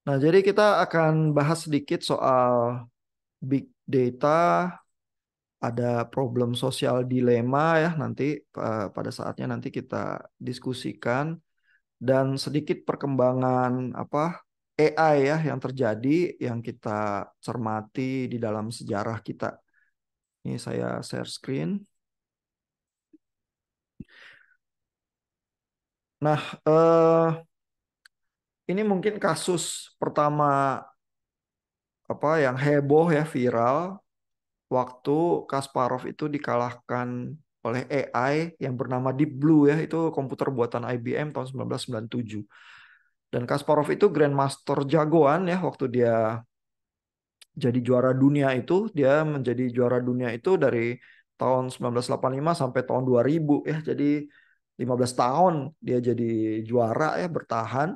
Nah, jadi kita akan bahas sedikit soal big data, ada problem sosial dilema ya nanti pada saatnya nanti kita diskusikan dan sedikit perkembangan apa AI ya yang terjadi yang kita cermati di dalam sejarah kita. Ini saya share screen. Nah, ini mungkin kasus pertama apa yang heboh ya viral waktu Kasparov itu dikalahkan oleh AI yang bernama Deep Blue ya, itu komputer buatan IBM tahun 1997. Dan Kasparov itu Grandmaster jagoan ya waktu dia jadi juara dunia itu, dia menjadi juara dunia itu dari tahun 1985 sampai tahun 2000 ya. Jadi 15 tahun dia jadi juara ya bertahan.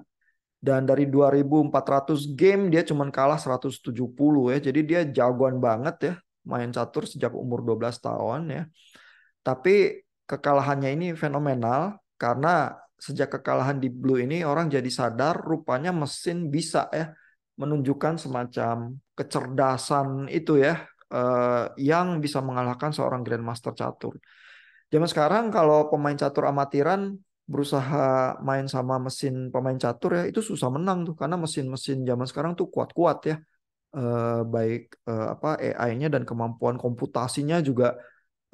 Dan dari 2.400 game dia cuma kalah 170 ya. Jadi dia jagoan banget ya main catur sejak umur 12 tahun ya. Tapi kekalahannya ini fenomenal karena sejak kekalahan di Blue ini orang jadi sadar rupanya mesin bisa ya menunjukkan semacam kecerdasan itu ya yang bisa mengalahkan seorang Grandmaster catur. Zaman sekarang kalau pemain catur amatiran berusaha main sama mesin pemain catur ya itu susah menang tuh karena mesin-mesin zaman sekarang tuh kuat-kuat ya. Baik apa AI-nya dan kemampuan komputasinya juga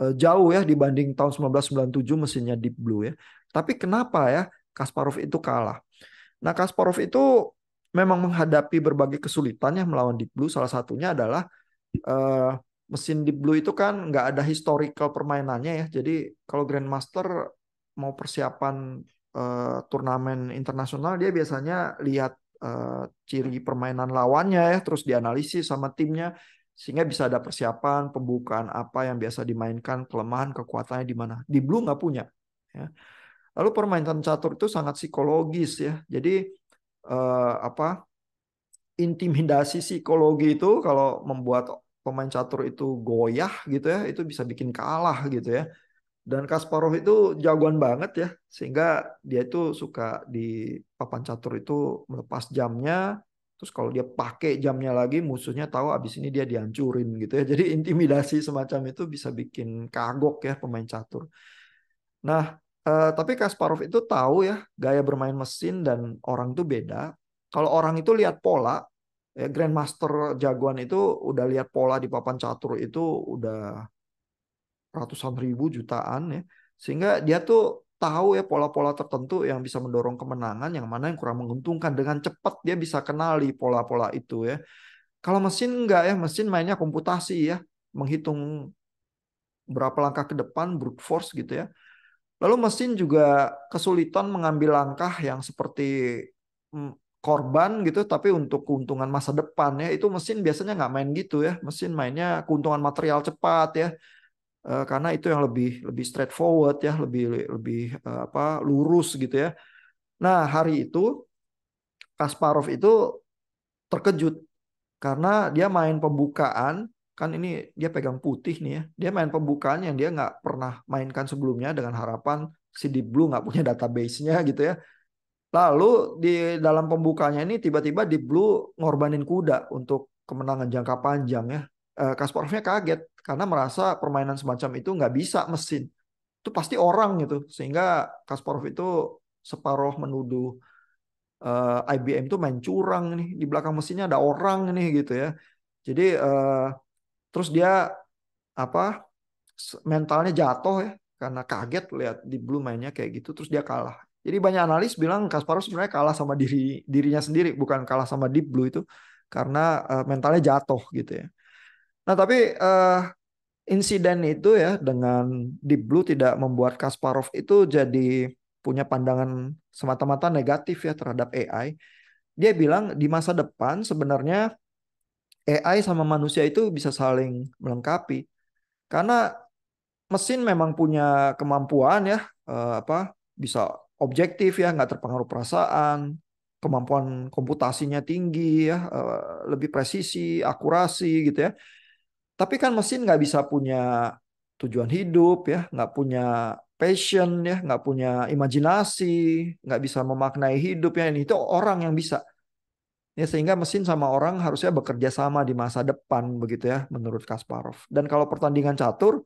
jauh ya dibanding tahun 1997 mesinnya Deep Blue ya. Tapi kenapa ya Kasparov itu kalah? Nah, Kasparov itu memang menghadapi berbagai kesulitan ya melawan Deep Blue. Salah satunya adalah eh, mesin Deep Blue itu kan nggak ada historical permainannya ya. Jadi kalau Grandmaster mau persiapan turnamen internasional dia biasanya lihat ciri permainan lawannya ya, terus dianalisis sama timnya sehingga bisa ada persiapan pembukaan apa yang biasa dimainkan, kelemahan, kekuatannya di mana. Di Blue nggak punya. Ya. Lalu permainan catur itu sangat psikologis ya. Jadi apa intimidasi psikologi itu kalau membuat pemain catur itu goyah gitu ya, itu bisa bikin kalah gitu ya. Dan Kasparov itu jagoan banget ya, sehingga dia itu suka di papan catur itu melepas jamnya, terus kalau dia pakai jamnya lagi, musuhnya tahu abis ini dia dihancurin gitu ya. Jadi intimidasi semacam itu bisa bikin kagok ya pemain catur. Nah, tapi Kasparov itu tahu ya gaya bermain mesin dan orang itu beda. Kalau orang itu lihat pola, ya Grandmaster jagoan itu udah lihat pola di papan catur itu udah ratusan ribu jutaan ya. Sehingga dia tuh tahu ya pola-pola tertentu yang bisa mendorong kemenangan, yang mana yang kurang menguntungkan. Dengan cepat dia bisa kenali pola-pola itu ya. Kalau mesin enggak ya, mesin mainnya komputasi ya, menghitung berapa langkah ke depan, brute force gitu ya. Lalu mesin juga kesulitan mengambil langkah yang seperti mm, korban gitu, tapi untuk keuntungan masa depan ya, itu mesin biasanya nggak main gitu ya. Mesin mainnya keuntungan material cepat ya. Karena itu yang lebih lebih straightforward ya, lebih lebih apa lurus gitu ya. Nah, hari itu Kasparov itu terkejut karena dia main pembukaan kan ini dia pegang putih nih ya. Dia main pembukaan yang dia nggak pernah mainkan sebelumnya dengan harapan si Deep Blue nggak punya database-nya gitu ya. Lalu di dalam pembukanya ini tiba-tiba Deep Blue ngorbanin kuda untuk kemenangan jangka panjang ya. Kasparovnya kaget karena merasa permainan semacam itu nggak bisa mesin. Itu pasti orang gitu. Sehingga Kasparov itu separuh menuduh IBM itu main curang nih. Di belakang mesinnya ada orang nih gitu ya. Jadi terus dia apa mentalnya jatuh ya karena kaget lihat di Blue mainnya kayak gitu terus dia kalah. Jadi banyak analis bilang Kasparov sebenarnya kalah sama dirinya sendiri bukan kalah sama Deep Blue itu karena mentalnya jatuh gitu ya. Nah, tapi insiden itu ya dengan Deep Blue tidak membuat Kasparov itu jadi punya pandangan semata-mata negatif ya terhadap AI. Dia bilang di masa depan sebenarnya AI sama manusia itu bisa saling melengkapi karena mesin memang punya kemampuan ya apa bisa objektif ya nggak terpengaruh perasaan, kemampuan komputasinya tinggi ya lebih presisi, akurasi gitu ya. Tapi kan mesin nggak bisa punya tujuan hidup ya, nggak punya passion ya, nggak punya imajinasi, nggak bisa memaknai hidup ya. Ini itu orang yang bisa. Ya, sehingga mesin sama orang harusnya bekerja sama di masa depan begitu ya menurut Kasparov. Dan kalau pertandingan catur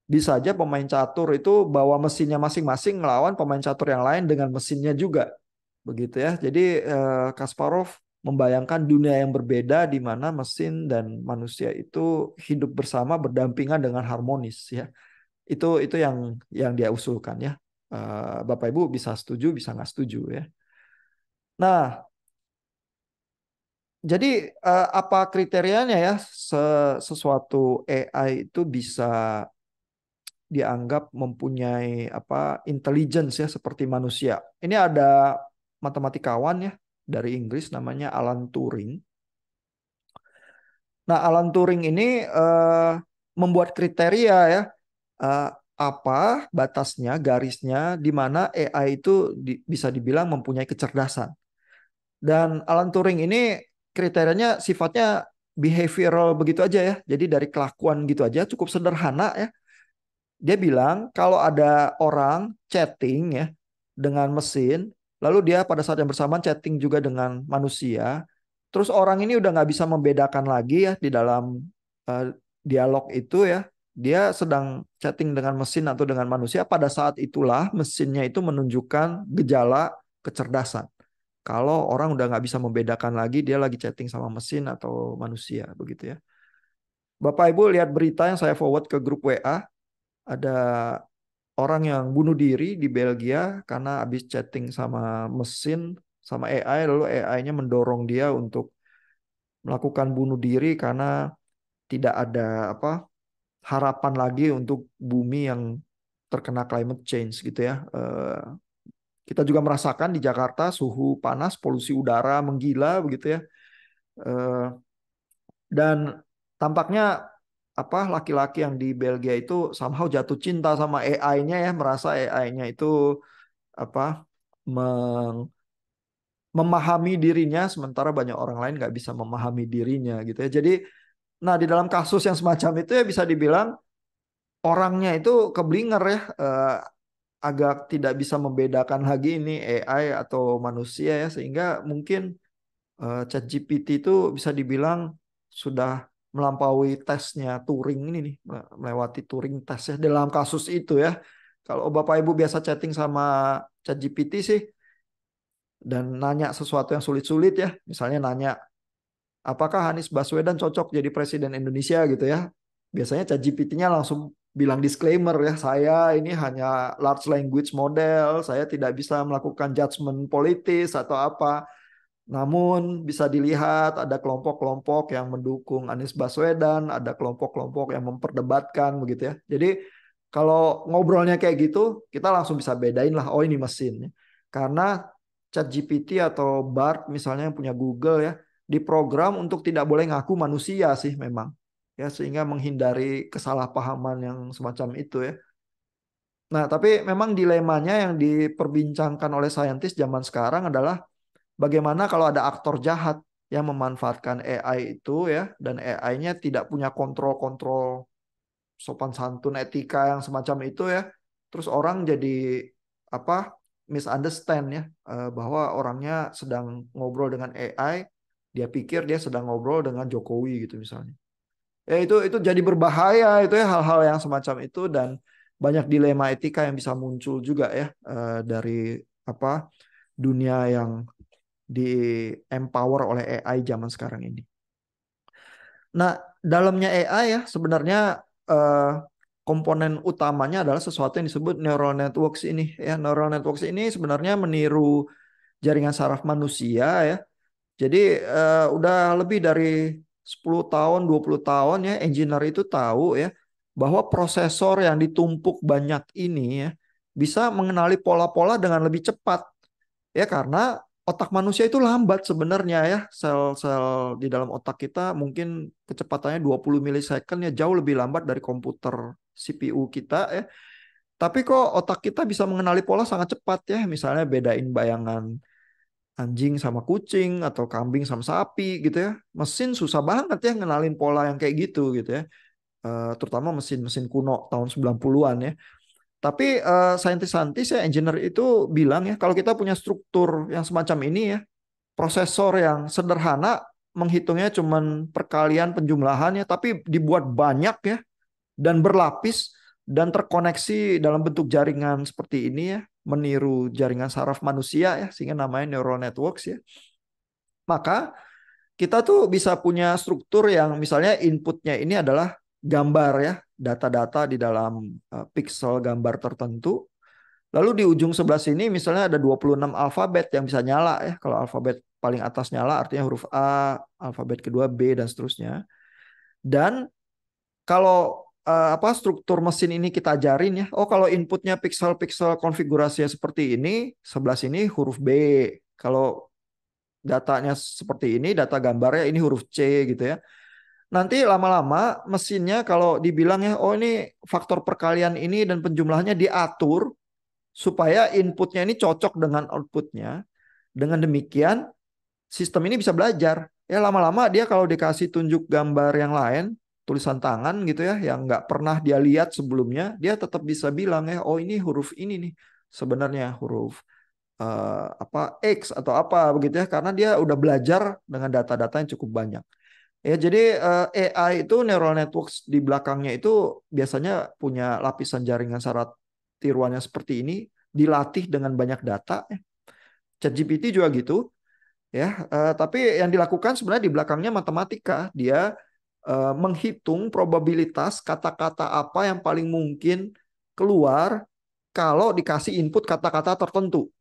bisa aja pemain catur itu bawa mesinnya masing-masing ngelawan pemain catur yang lain dengan mesinnya juga begitu ya. Jadi Kasparov membayangkan dunia yang berbeda di mana mesin dan manusia itu hidup bersama berdampingan dengan harmonis ya. Itu yang dia usulkan ya. Bapak Ibu bisa setuju bisa nggak setuju ya. Nah, jadi apa kriterianya ya sesuatu AI itu bisa dianggap mempunyai apa intelligence ya seperti manusia. Ini ada matematikawan ya dari Inggris namanya Alan Turing. Nah, Alan Turing ini membuat kriteria ya eh, apa batasnya, garisnya di mana AI itu bisa dibilang mempunyai kecerdasan. Dan Alan Turing ini kriterianya sifatnya behavioral begitu aja ya. Jadi dari kelakuan gitu aja cukup sederhana ya. Dia bilang kalau ada orang chatting ya dengan mesin, lalu dia pada saat yang bersamaan chatting juga dengan manusia, terus orang ini udah nggak bisa membedakan lagi ya di dalam dialog itu ya, dia sedang chatting dengan mesin atau dengan manusia, pada saat itulah mesinnya itu menunjukkan gejala kecerdasan. Kalau orang udah nggak bisa membedakan lagi dia lagi chatting sama mesin atau manusia begitu ya. Bapak Ibu lihat berita yang saya forward ke grup WA, ada orang yang bunuh diri di Belgia karena habis chatting sama mesin, sama AI, lalu AI-nya mendorong dia untuk melakukan bunuh diri karena tidak ada apa harapan lagi untuk bumi yang terkena climate change gitu ya. Kita juga merasakan di Jakarta suhu panas, polusi udara menggila begitu ya. Eh, dan tampaknya apa laki-laki yang di Belgia itu somehow jatuh cinta sama AI-nya ya, merasa AI-nya itu apa memahami dirinya sementara banyak orang lain nggak bisa memahami dirinya gitu ya. Jadi nah di dalam kasus yang semacam itu ya bisa dibilang orangnya itu keblinger ya agak tidak bisa membedakan lagi ini AI atau manusia ya sehingga mungkin ChatGPT itu bisa dibilang sudah melampaui tesnya Turing ini nih melewati Turing test ya dalam kasus itu ya. Kalau Bapak Ibu biasa chatting sama ChatGPT sih dan nanya sesuatu yang sulit-sulit ya, misalnya nanya apakah Anies Baswedan cocok jadi presiden Indonesia gitu ya. Biasanya ChatGPT-nya langsung bilang disclaimer ya, saya ini hanya large language model, saya tidak bisa melakukan judgement politis atau apa. Namun bisa dilihat ada kelompok-kelompok yang mendukung Anies Baswedan, ada kelompok-kelompok yang memperdebatkan begitu ya. Jadi kalau ngobrolnya kayak gitu, kita langsung bisa bedain lah, oh ini mesin. Karena ChatGPT atau Bard misalnya yang punya Google ya, diprogram untuk tidak boleh ngaku manusia sih memang. Ya, sehingga menghindari kesalahpahaman yang semacam itu ya. Nah, tapi memang dilemanya yang diperbincangkan oleh saintis zaman sekarang adalah bagaimana kalau ada aktor jahat yang memanfaatkan AI itu ya, dan AI-nya tidak punya kontrol-kontrol sopan santun etika yang semacam itu ya. Terus orang jadi apa misunderstand ya bahwa orangnya sedang ngobrol dengan AI, dia pikir dia sedang ngobrol dengan Jokowi gitu misalnya. Ya itu jadi berbahaya itu ya hal-hal yang semacam itu dan banyak dilema etika yang bisa muncul juga ya dari apa dunia yang di empower oleh AI zaman sekarang ini. Nah, dalamnya AI ya sebenarnya eh, komponen utamanya adalah sesuatu yang disebut neural networks ini ya. Neural networks ini sebenarnya meniru jaringan saraf manusia ya. Jadi udah lebih dari 10 tahun, 20 tahun ya engineer itu tahu ya bahwa prosesor yang ditumpuk banyak ini ya bisa mengenali pola-pola dengan lebih cepat. Ya karena otak manusia itu lambat sebenarnya ya. Sel-sel di dalam otak kita mungkin kecepatannya 20 milisecond ya jauh lebih lambat dari komputer CPU kita ya. Tapi kok otak kita bisa mengenali pola sangat cepat ya. Misalnya bedain bayangan anjing sama kucing atau kambing sama sapi gitu ya. Mesin susah banget ya ngenalin pola yang kayak gitu ya. Terutama mesin-mesin kuno tahun 90-an ya. Tapi saintis-saintis ya engineer itu bilang ya kalau kita punya struktur yang semacam ini ya prosesor yang sederhana menghitungnya cuman perkalian penjumlahannya, tapi dibuat banyak ya dan berlapis dan terkoneksi dalam bentuk jaringan seperti ini ya, meniru jaringan saraf manusia ya, sehingga namanya neural networks ya. Maka kita tuh bisa punya struktur yang misalnya inputnya ini adalah gambar ya, data-data di dalam pixel gambar tertentu. Lalu di ujung sebelah sini misalnya ada 26 alfabet yang bisa nyala ya. Kalau alfabet paling atas nyala artinya huruf A, alfabet kedua B dan seterusnya. Dan kalau struktur mesin ini kita ajarin ya. Oh, kalau inputnya pixel-pixel konfigurasinya seperti ini, sebelah sini huruf B. Kalau datanya seperti ini, data gambarnya ini huruf C gitu ya. Nanti lama-lama mesinnya kalau dibilang ya, oh ini faktor perkalian ini dan penjumlahannya diatur supaya inputnya ini cocok dengan outputnya. Dengan demikian, sistem ini bisa belajar. Ya lama-lama dia kalau dikasih tunjuk gambar yang lain, tulisan tangan gitu ya, yang nggak pernah dia lihat sebelumnya, dia tetap bisa bilang ya, oh ini huruf ini nih, sebenarnya huruf X atau apa begitu ya, karena dia udah belajar dengan data-data yang cukup banyak. Ya, jadi AI itu neural networks di belakangnya itu biasanya punya lapisan jaringan syarat tiruannya seperti ini, dilatih dengan banyak data. ChatGPT juga gitu, ya. Tapi yang dilakukan sebenarnya di belakangnya matematika. Dia menghitung probabilitas kata-kata apa yang paling mungkin keluar kalau dikasih input kata-kata tertentu.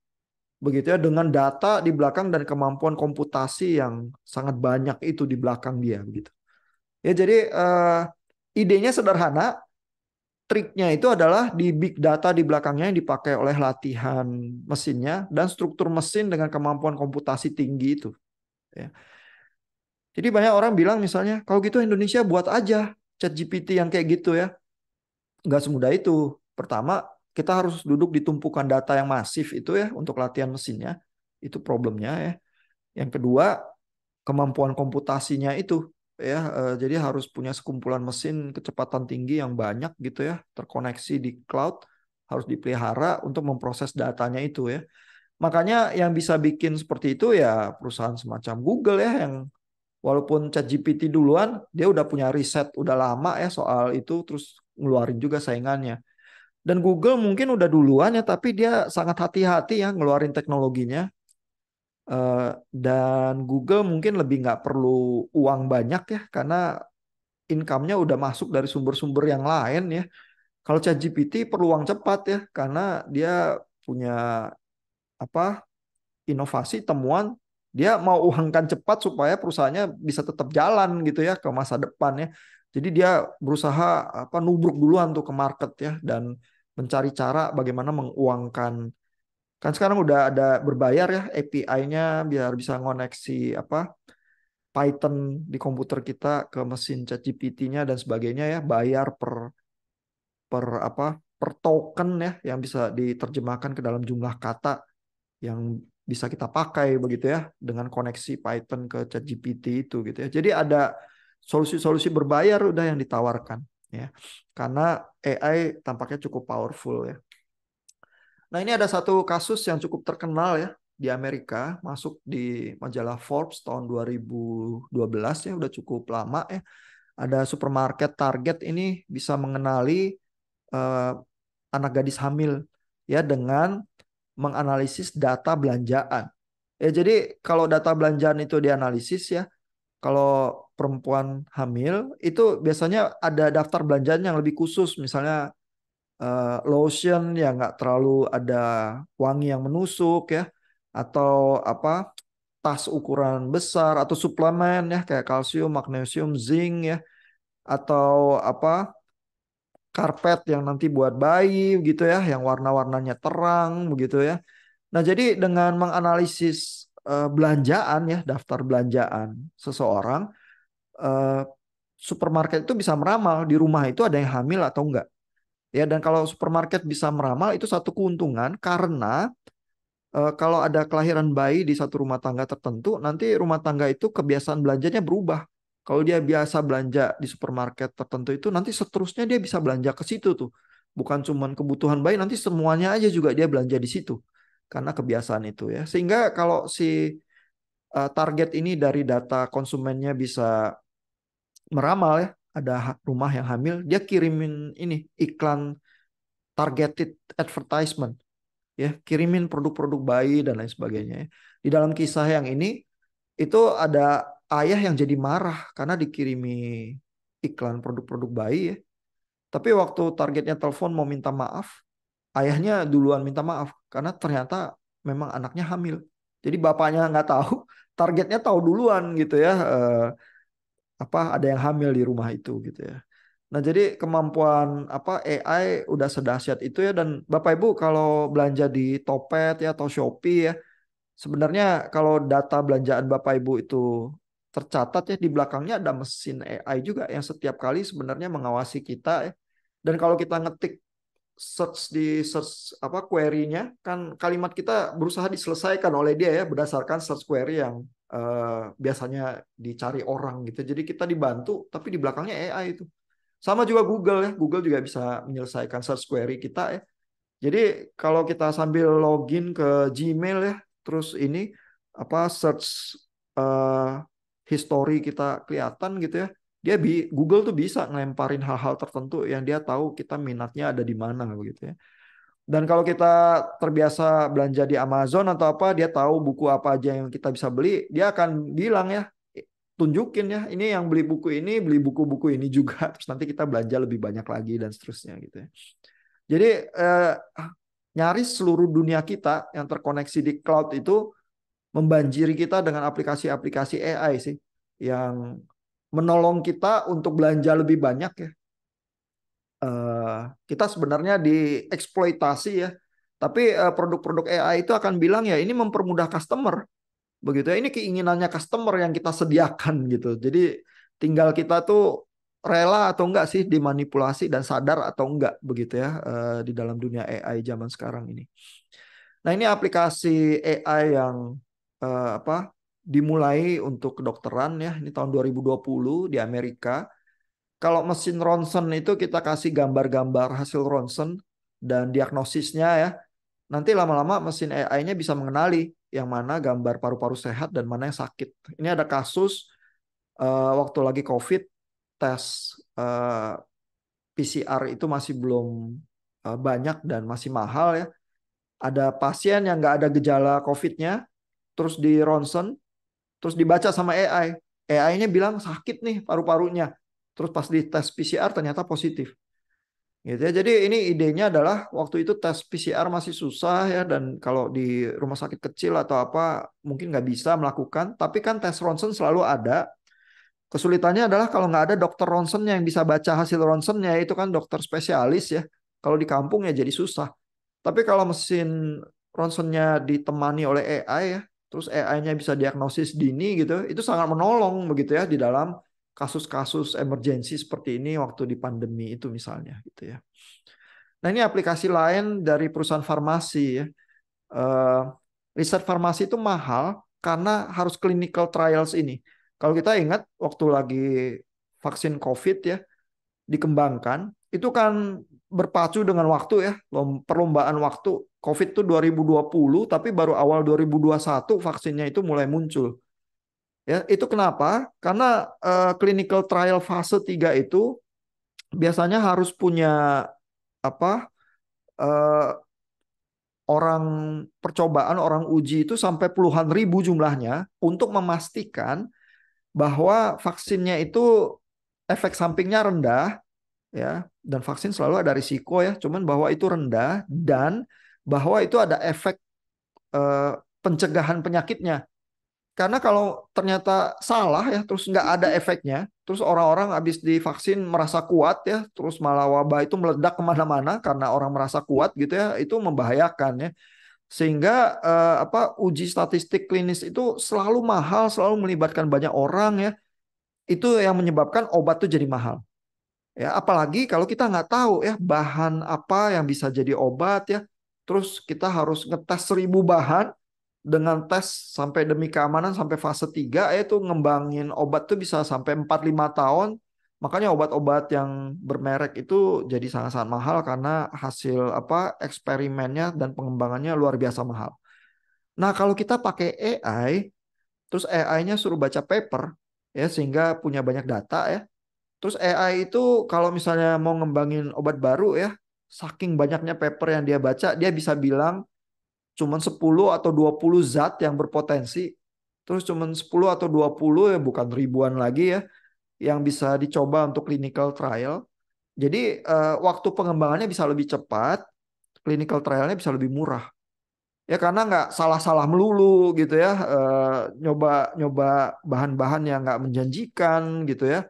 Begitu ya, dengan data di belakang dan kemampuan komputasi yang sangat banyak itu di belakang dia begitu. Ya, jadi idenya sederhana, triknya itu adalah di big data di belakangnya yang dipakai oleh latihan mesinnya dan struktur mesin dengan kemampuan komputasi tinggi itu. Ya. Jadi banyak orang bilang misalnya, kalau gitu Indonesia buat aja ChatGPT yang kayak gitu ya. Nggak semudah itu. Pertama, kita harus duduk di tumpukan data yang masif itu ya untuk latihan mesinnya. Itu problemnya ya. Yang kedua, kemampuan komputasinya itu ya, jadi harus punya sekumpulan mesin kecepatan tinggi yang banyak gitu ya, terkoneksi di cloud, harus dipelihara untuk memproses datanya itu ya. Makanya yang bisa bikin seperti itu ya perusahaan semacam Google ya, yang walaupun ChatGPT duluan, dia udah punya riset udah lama ya soal itu, terus ngeluarin juga saingannya. Dan Google mungkin udah duluan ya, tapi dia sangat hati-hati ya ngeluarin teknologinya. Dan Google mungkin lebih nggak perlu uang banyak ya, karena income-nya udah masuk dari sumber-sumber yang lain ya. Kalau ChatGPT perlu uang cepat ya, karena dia punya apa, inovasi temuan, dia mau uangkan cepat supaya perusahaannya bisa tetap jalan gitu ya ke masa depan ya. Jadi dia berusaha nubruk duluan tuh ke market ya, dan mencari cara bagaimana menguangkan. Kan sekarang udah ada berbayar ya API-nya biar bisa ngoneksi Python di komputer kita ke mesin ChatGPT-nya dan sebagainya ya, bayar per token ya yang bisa diterjemahkan ke dalam jumlah kata yang bisa kita pakai begitu ya dengan koneksi Python ke ChatGPT itu gitu ya. Jadi ada solusi-solusi berbayar udah yang ditawarkan ya. Karena AI tampaknya cukup powerful ya. Nah, ini ada satu kasus yang cukup terkenal ya di Amerika, masuk di majalah Forbes tahun 2012 ya, udah cukup lama ya. Ada supermarket Target ini bisa mengenali eh, anak gadis hamil ya dengan menganalisis data belanjaan. Ya, jadi kalau data belanjaan itu dianalisis ya, kalau perempuan hamil itu biasanya ada daftar belanjaan yang lebih khusus, misalnya lotion yang nggak terlalu ada wangi yang menusuk ya, atau tas ukuran besar, atau suplemen ya kayak kalsium, magnesium, zinc ya, atau karpet yang nanti buat bayi gitu ya, yang warna-warnanya terang begitu ya. Nah, jadi dengan menganalisis belanjaan ya, daftar belanjaan seseorang, eh, supermarket itu bisa meramal di rumah itu ada yang hamil atau enggak. Ya, dan kalau supermarket bisa meramal itu satu keuntungan, karena kalau ada kelahiran bayi di satu rumah tangga tertentu, nanti rumah tangga itu kebiasaan belanjanya berubah. Kalau dia biasa belanja di supermarket tertentu itu, nanti seterusnya dia bisa belanja ke situ tuh. Bukan cuma kebutuhan bayi, nanti semuanya aja juga dia belanja di situ. Karena kebiasaan itu ya. Sehingga kalau si target ini dari data konsumennya bisa meramal ya, ada rumah yang hamil, dia kirimin ini iklan targeted advertisement ya, kirimin produk-produk bayi dan lain sebagainya ya. Di dalam kisah yang ini itu ada ayah yang jadi marah karena dikirimi iklan produk-produk bayi ya. Tapi waktu targetnya telepon mau minta maaf, ayahnya duluan minta maaf karena ternyata memang anaknya hamil. Jadi bapaknya nggak tahu, targetnya tahu duluan gitu ya. Ada yang hamil di rumah itu gitu ya. Nah, jadi kemampuan AI udah sedahsyat itu ya, dan Bapak Ibu kalau belanja di Topet ya atau Shopee ya, sebenarnya kalau data belanjaan Bapak Ibu itu tercatat ya, di belakangnya ada mesin AI juga yang setiap kali sebenarnya mengawasi kita ya. Dan kalau kita ngetik search query-nya, kan kalimat kita berusaha diselesaikan oleh dia ya berdasarkan search query yang biasanya dicari orang gitu. Jadi kita dibantu tapi di belakangnya AI itu. Sama juga Google ya. Google juga bisa menyelesaikan search query kita ya. Jadi kalau kita sambil login ke Gmail ya, terus ini search eh, history kita kelihatan gitu ya. Google tuh bisa ngelemparin hal-hal tertentu yang dia tahu kita minatnya ada di mana begitu ya. Dan kalau kita terbiasa belanja di Amazon atau apa, dia tahu buku apa aja yang kita bisa beli, dia akan bilang ya, tunjukin ya, ini yang beli buku ini, beli buku-buku ini juga. Terus nanti kita belanja lebih banyak lagi dan seterusnya gitu ya. Jadi nyaris seluruh dunia kita yang terkoneksi di cloud itu membanjiri kita dengan aplikasi-aplikasi AI sih, yang menolong kita untuk belanja lebih banyak ya. Kita sebenarnya dieksploitasi ya, tapi produk-produk AI itu akan bilang ya ini mempermudah customer, begitu ya. Ini keinginannya customer yang kita sediakan gitu. Jadi tinggal kita tuh rela atau enggak sih dimanipulasi dan sadar atau enggak begitu ya, di dalam dunia AI zaman sekarang ini. Nah, ini aplikasi AI yang dimulai untuk kedokteran ya. Ini tahun 2020 di Amerika. Kalau mesin ronsen itu kita kasih gambar-gambar hasil ronsen dan diagnosisnya ya. Nanti lama-lama mesin AI-nya bisa mengenali yang mana gambar paru-paru sehat dan mana yang sakit. Ini ada kasus waktu lagi COVID, tes PCR itu masih belum banyak dan masih mahal ya. Ada pasien yang nggak ada gejala COVID-nya, terus di ronsen, terus dibaca sama AI. AI-nya bilang sakit nih paru-parunya. Terus pas di tes PCR ternyata positif. Gitu ya. Jadi ini idenya adalah waktu itu tes PCR masih susah ya, dan kalau di rumah sakit kecil atau apa mungkin nggak bisa melakukan. Tapi kan tes ronsen selalu ada. Kesulitannya adalah kalau nggak ada dokter ronsennya yang bisa baca hasil ronsennya, itu kan dokter spesialis ya. Kalau di kampung ya jadi susah. Tapi kalau mesin ronsennya ditemani oleh AI ya, terus AI-nya bisa diagnosis dini gitu, itu sangat menolong begitu ya di dalam kasus-kasus emergensi seperti ini waktu di pandemi itu misalnya gitu ya. Nah, ini aplikasi lain dari perusahaan farmasi ya. Eh, Riset farmasi itu mahal karena harus clinical trials ini. Kalau kita ingat waktu lagi vaksin COVID ya dikembangkan, itu kan berpacu dengan waktu ya, perlombaan waktu. COVID itu 2020, tapi baru awal 2021 vaksinnya itu mulai muncul. Ya, itu kenapa? Karena clinical trial fase 3 itu biasanya harus punya apa? eh, orang percobaan, orang uji itu sampai puluhan ribu jumlahnya untuk memastikan bahwa vaksinnya itu efek sampingnya rendah ya, dan vaksin selalu ada risiko ya, cuman bahwa itu rendah dan bahwa itu ada efek eh, pencegahan penyakitnya. Karena kalau ternyata salah ya, terus nggak ada efeknya, terus orang-orang habis divaksin merasa kuat ya, terus malah wabah itu meledak kemana-mana karena orang merasa kuat gitu ya, itu membahayakan ya. Sehingga uji statistik klinis itu selalu mahal, selalu melibatkan banyak orang ya. Itu yang menyebabkan obat itu jadi mahal. Ya, apalagi kalau kita nggak tahu ya bahan apa yang bisa jadi obat ya. Terus kita harus ngetes 1.000 bahan dengan tes sampai demi keamanan sampai fase 3 itu ngembangin obat tuh bisa sampai 4-5 tahun. Makanya obat-obat yang bermerek itu jadi sangat-sangat mahal karena hasil eksperimennya dan pengembangannya luar biasa mahal. Nah, kalau kita pakai AI, terus AI-nya suruh baca paper ya sehingga punya banyak data ya. Terus AI itu kalau misalnya mau ngembangin obat baru ya, saking banyaknya paper yang dia baca, dia bisa bilang cuman 10 atau 20 zat yang berpotensi. Terus cuman 10 atau 20 ya bukan ribuan lagi ya yang bisa dicoba untuk clinical trial. Jadi waktu pengembangannya bisa lebih cepat, clinical trialnya bisa lebih murah. Ya karena nggak salah-salah melulu gitu ya, nyoba nyoba bahan-bahan yang nggak menjanjikan gitu ya.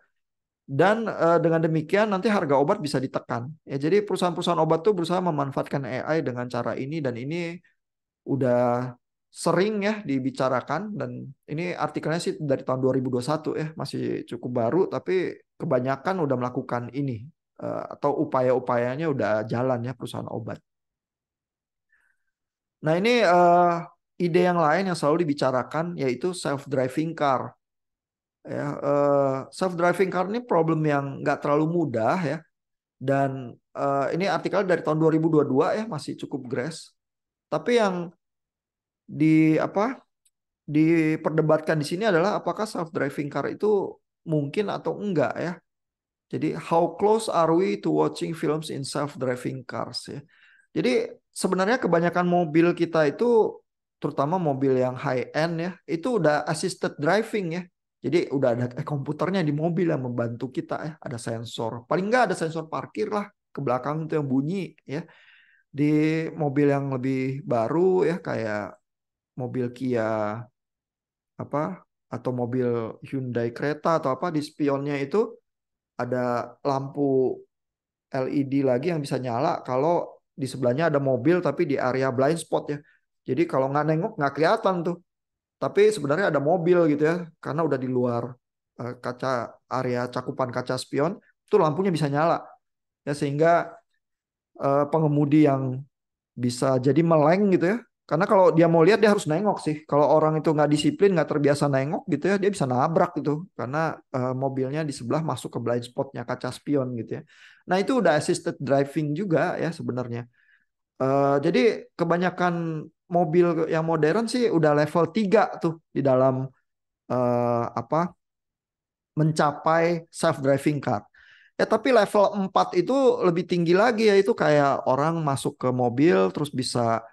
Dan dengan demikian nanti harga obat bisa ditekan. Ya jadi perusahaan-perusahaan obat tuh berusaha memanfaatkan AI dengan cara ini dan ini udah sering ya dibicarakan dan ini artikelnya sih dari tahun 2021 ya, masih cukup baru tapi kebanyakan udah melakukan ini atau upaya-upayanya udah jalan ya perusahaan obat. Nah, ini ide yang lain yang selalu dibicarakan yaitu self-driving car. Ya, self-driving car ini problem yang nggak terlalu mudah ya. Dan ini artikel dari tahun 2022 ya, masih cukup grace. Tapi yang apa diperdebatkan di sini adalah apakah self-driving car itu mungkin atau enggak ya. Jadi how close are we to watching films in self-driving cars ya. Jadi sebenarnya kebanyakan mobil kita itu terutama mobil yang high end ya, itu udah assisted driving ya. Jadi udah ada komputernya di mobil yang membantu kita ya, ada sensor. Paling nggak ada sensor parkir lah ke belakang itu yang bunyi ya. Di mobil yang lebih baru ya kayak mobil Kia apa atau mobil Hyundai Creta atau apa di spionnya itu ada lampu LED lagi yang bisa nyala kalau di sebelahnya ada mobil tapi di area blind spot ya. Jadi kalau nggak nengok nggak kelihatan tuh. Tapi sebenarnya ada mobil gitu ya, karena udah di luar kaca area cakupan kaca spion, itu lampunya bisa nyala. Ya sehingga pengemudi yang bisa jadi meleng gitu ya. Karena kalau dia mau lihat dia harus nengok sih. Kalau orang itu nggak disiplin, nggak terbiasa nengok gitu ya, dia bisa nabrak gitu. Karena mobilnya di sebelah masuk ke blind spotnya kaca spion gitu ya. Nah itu udah assisted driving juga ya sebenarnya. Jadi kebanyakan mobil yang modern sih udah level 3 tuh di dalam apa mencapai self driving car. Ya tapi level 4 itu lebih tinggi lagi ya itu kayak orang masuk ke mobil terus bisa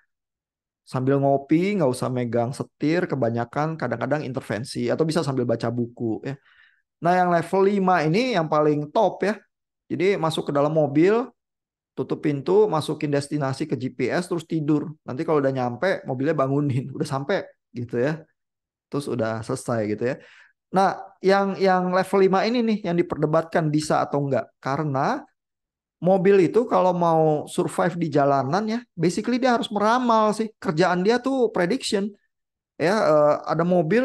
sambil ngopi, nggak usah megang setir, kebanyakan kadang-kadang intervensi atau bisa sambil baca buku ya. Nah, yang level 5 ini yang paling top ya. Jadi masuk ke dalam mobil, tutup pintu, masukin destinasi ke GPS terus tidur. Nanti kalau udah nyampe, mobilnya bangunin, udah sampai gitu ya. Terus udah selesai gitu ya. Nah, yang level 5 ini nih yang diperdebatkan bisa atau enggak. Karena mobil itu kalau mau survive di jalanan ya, basically dia harus meramal sih. Kerjaan dia tuh prediction. Ya, ada mobil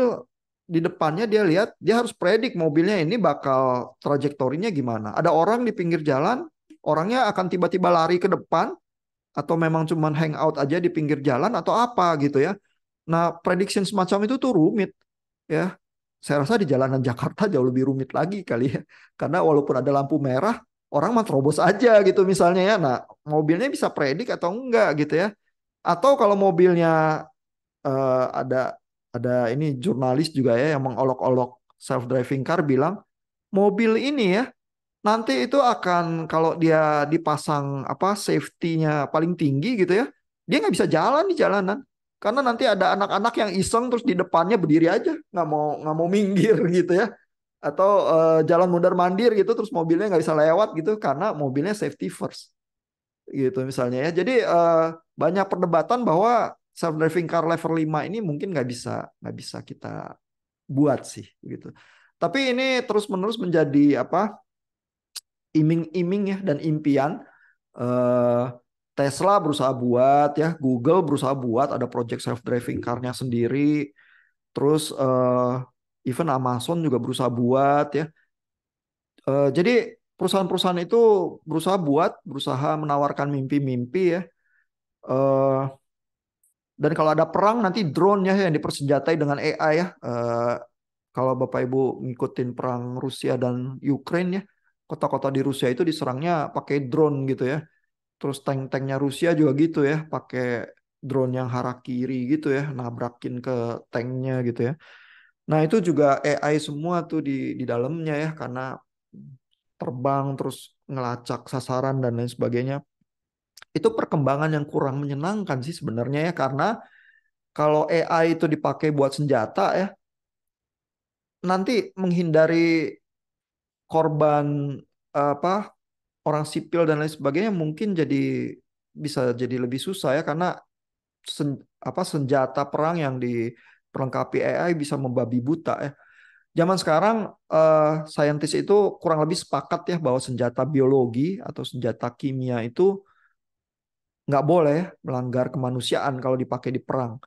di depannya dia lihat, dia harus predik mobilnya ini bakal trajektorinya gimana. Ada orang di pinggir jalan, orangnya akan tiba-tiba lari ke depan atau memang cuman hangout aja di pinggir jalan atau apa gitu ya. Nah, prediction semacam itu tuh rumit ya. Saya rasa di jalanan Jakarta jauh lebih rumit lagi kali ya. Karena walaupun ada lampu merah, orang mah terobos aja gitu misalnya ya. Nah, mobilnya bisa predik atau enggak gitu ya. Atau kalau mobilnya ada ini jurnalis juga ya yang mengolok-olok self driving car bilang mobil ini ya nanti itu akan kalau dia dipasang apa safety-nya paling tinggi gitu ya, dia nggak bisa jalan di jalanan karena nanti ada anak-anak yang iseng terus di depannya berdiri aja nggak mau minggir gitu ya atau jalan mundar mandir gitu terus mobilnya nggak bisa lewat gitu karena mobilnya safety first gitu misalnya ya. Jadi banyak perdebatan bahwa self driving car level 5 ini mungkin nggak bisa kita buat sih gitu. Tapi ini terus-menerus menjadi apa iming-iming ya dan impian. eh, Tesla berusaha buat ya, Google berusaha buat ada project self driving car-nya sendiri. Terus even Amazon juga berusaha buat ya. Jadi perusahaan-perusahaan itu berusaha menawarkan mimpi-mimpi ya. Eh, dan kalau ada perang nanti drone ya yang dipersenjatai dengan AI ya. Kalau Bapak Ibu ngikutin perang Rusia dan Ukraine ya, kota-kota di Rusia itu diserangnya pakai drone gitu ya. Terus tank-tanknya Rusia juga gitu ya, pakai drone yang harakiri gitu ya, nabrakin ke tanknya gitu ya. Nah, itu juga AI semua tuh di dalamnya ya, karena terbang terus ngelacak sasaran dan lain sebagainya. Itu perkembangan yang kurang menyenangkan sih sebenarnya ya, karena kalau AI itu dipakai buat senjata ya, nanti menghindari korban apa orang sipil dan lain sebagainya mungkin jadi bisa jadi lebih susah ya, karena senjata perang yang diperlengkapi AI bisa membabi buta ya. Zaman sekarang saintis itu kurang lebih sepakat ya bahwa senjata biologi atau senjata kimia itu nggak boleh melanggar kemanusiaan kalau dipakai di perang.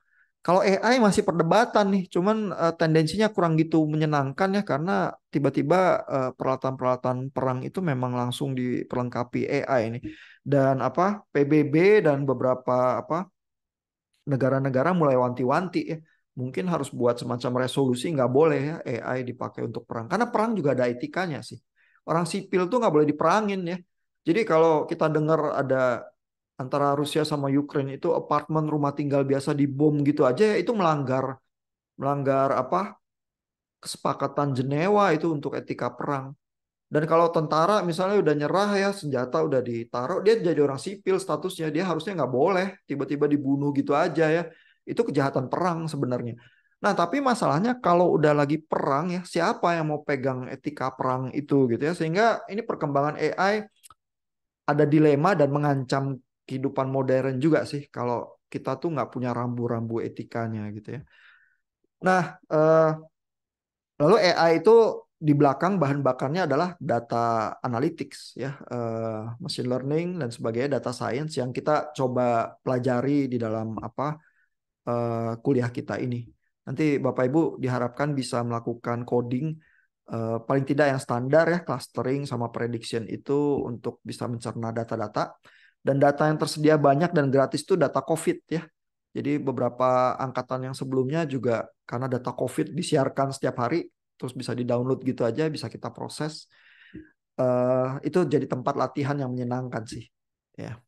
Kalau AI masih perdebatan nih, cuman tendensinya kurang gitu menyenangkan ya, karena tiba-tiba peralatan-peralatan perang itu memang langsung diperlengkapi AI nih. Dan apa PBB dan beberapa apa negara-negara mulai wanti-wanti ya. Mungkin harus buat semacam resolusi nggak boleh ya AI dipakai untuk perang. Karena perang juga ada etikanya sih. Orang sipil tuh nggak boleh diperangin ya. Jadi kalau kita dengar ada antara Rusia sama Ukraine itu apartemen rumah tinggal biasa dibom gitu aja ya, itu melanggar melanggar apa kesepakatan Jenewa itu untuk etika perang. Dan kalau tentara misalnya udah nyerah ya, senjata udah ditaruh, dia jadi orang sipil statusnya, dia harusnya nggak boleh tiba-tiba dibunuh gitu aja ya. Itu kejahatan perang sebenarnya. Nah, tapi masalahnya kalau udah lagi perang ya, siapa yang mau pegang etika perang itu gitu ya. Sehingga ini perkembangan AI ada dilema dan mengancam kehidupan modern juga sih kalau kita tuh nggak punya rambu-rambu etikanya gitu ya. Nah, lalu AI itu di belakang bahan bakarnya adalah data analytics ya, machine learning dan sebagainya, data science yang kita coba pelajari di dalam apa kuliah kita ini. Nanti Bapak Ibu diharapkan bisa melakukan coding paling tidak yang standar ya, clustering sama prediction itu untuk bisa mencerna data-data. Dan data yang tersedia banyak dan gratis itu data COVID ya. Jadi beberapa angkatan yang sebelumnya juga karena data COVID disiarkan setiap hari, terus bisa di-download gitu aja, bisa kita proses. Itu jadi tempat latihan yang menyenangkan sih. Ya.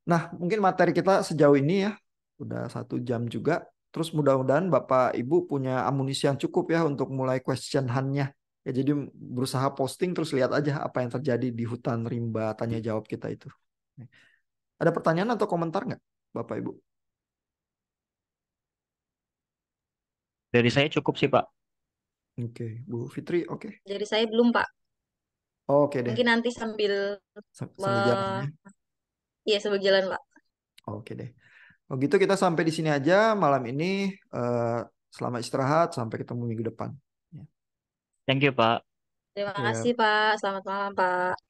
Nah, mungkin materi kita sejauh ini ya, udah 1 jam juga. Terus mudah-mudahan Bapak Ibu punya amunisi yang cukup ya untuk mulai question hunt-nya. Ya, jadi berusaha posting terus lihat aja apa yang terjadi di hutan rimba tanya jawab kita itu. Ada pertanyaan atau komentar nggak, Bapak Ibu? Dari saya cukup sih, Pak. Oke, Bu Fitri, oke. Dari saya belum, Pak. Oke deh, Mungkin nanti sambil sambil jalan ya. iya sambil jalan, Pak. Oke deh. Oh gitu kita sampai di sini aja malam ini. Eh, Selamat istirahat, sampai ketemu minggu depan. Ya. Terima kasih, Ya. Pak. Selamat malam, Pak.